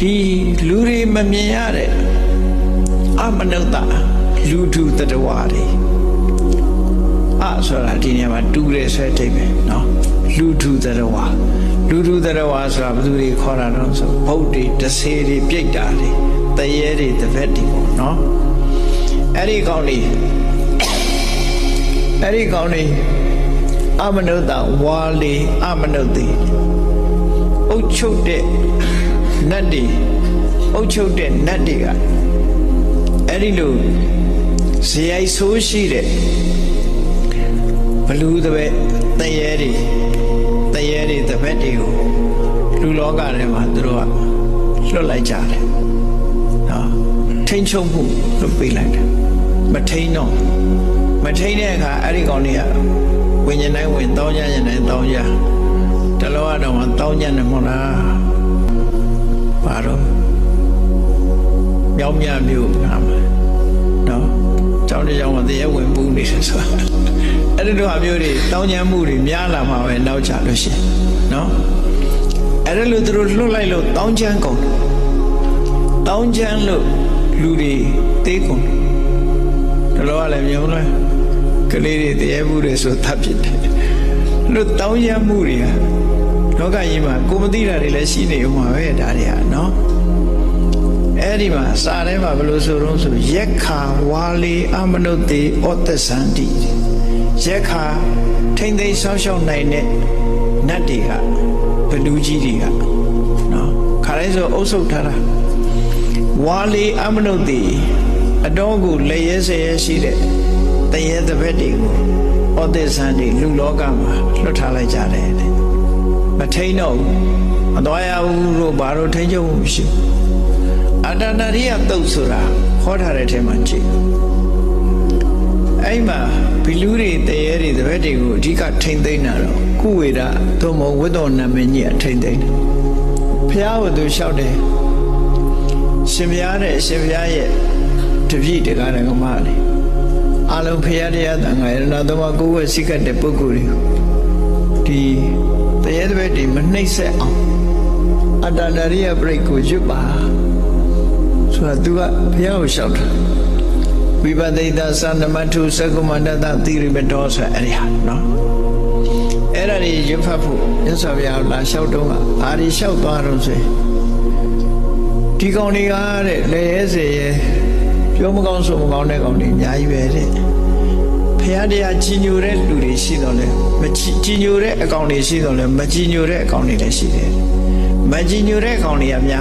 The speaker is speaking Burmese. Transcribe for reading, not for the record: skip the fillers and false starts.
ဒီလူတွေမမြင်ရတဲ့အမနုဿလူထုတတဝါတွေဆိုတာဒီနေရာမှာတူတယ်ဆွဲတိတ်ပဲနော်လူထုတတဝါဆိုတာဘယ်သူတွေခေါ်တာတော့ဆိုဘုတ်တွေတဆေတွေပြိတ္တာတွေတရေတွေတပက်တွေပေါ့နော်အဲ့ဒီကောင်းတွေအမနုဿဝါလီအမနုဿိအုတ်ချုပ်တဲ့နတ်တွေကအဲ့ဒီလိုဇယိုက်ဆိုးရှိတဲ့ဘလူတပည့်တရေတွေတပက်တွေကိုလူလောကထဲမှာသူတို့ကလွတ်လိုက်ကြတယ်နော်ထိန်ချုံမှုလွတ်ပေးလိုက်တယ်မထိန်တဲ့အခါအဲ့ဒီကောင်တွေကဝိညာဉ်တိုင်းဝင်တောင်းကြရင်တိုင်းတောင်းကြတလောကတော့မှတောင်းကြတယ်မဟုတ်လားဘာတော့မြောင်းမြမျိုးငါမှာနော်ကျောင်းတစ်ကျောင်းမှာတရားဝင်ပူးနေတယ်ဆိုတာအဲ့ဒီလိုအမျိုးတွေတောင်းကြမှုတွေများလာမှာပဲနောက်ကြလို့ရှိရင်နော်အဲ့ဒါလို့သူတို့လွတ်လိုက်လို့တောင်းချမ်းကုန်လို့လူတွေတေးကုန်တလောကလည်းမြင်လားကလေးတွေတရားမှုတွေဆိုသတ်ဖြစ်တယ်လို့တောင်းရမှုတွေကလောကကြီးမှာကိုမသိတာတွေလည်းရှိနေဦးမှာပဲဒါတွေကနော်အဲ့ဒီမှာစာထဲမှာဘယ်လိုဆိုတော့ဆိုရက်ခါဝါလီအမနုဿေဩတ္တသန္တိရက်ခါထိမ့်သိမ်းဆောင်းရှောက်နိုင်တဲ့နတ်တွေကဘလူကြီးတွေကနော်ခါတိုင်းဆိုအုပ်ဆုပ်ထားတာဝါလီအမနုဿေအတော်ကိုလက်ရဲဆဲရဲရှိတဲ့တရေတပည့်တွေကိုဩတ္တသန္တိလူလောကမှာလွတ်ထားလိုက်ကြတယ်မထိန်တော့ဘူးမတော်ရဘူးလို့ဘာလို့ထိန်ချုပ်မှုမရှိဘူးအတ္တနာရိယတုတ်ဆိုတာဟောထားတဲ့ထဲမှာကြည့်အဲ့မှာဘီလူတွေတရေတွေတပည့်တွေကိုအဓိကထိန်သိမ်းတာတော့ကုဝေဒသို့မဟုတ်ဝိသောနာမည်ကြီးအထိန်သိမ်းတယ်ဘုရားကသူလျှောက်တယ်ရှင်ဘုရားနဲ့ရှင်ဘုရားရဲ့တပည့်တရားဓမ္မတွေအလုံးဖရာတရားသံဃာရဏသမကိုယ်ဝဲစိကတဲ့ပုဂ္ဂိုလ်တွေဒီတရားတပည့်တွေမနှိမ့်ဆက်အောင်အတ္တနာရိယပြိတ်ကိုရွတ်ပါဆိုတာသူကဘုရားကိုလျှောက်တာဝိပဿိတသန္ဓမထုသက္ကမန္တသတိရိပတောဆိုအဲ့ဒီဟာနော်အဲ့ဒါတွေရွတ်ဖတ်ဖို့မြတ်စွာဘုရားလာလျှောက်တော့ကဘာတွေလျှောက်သွားတော့ဆိုဒီကောင်တွေကတဲ့လေရဲစေရဲပြောမကောင်းဆိုမကောင်းတဲ့ကောင်တွေအများကြီးပဲတဲ့ဖရာတရားကြီးညိုတဲ့လူတွေရှိတော့လဲမကြီးညိုတဲ့အကောင်တွေရှိတော့လဲမကြီးညိုတဲ့အကောင်တွေလည်းရှိတယ်မကြီးညိုတဲ့အကောင်တွေကများ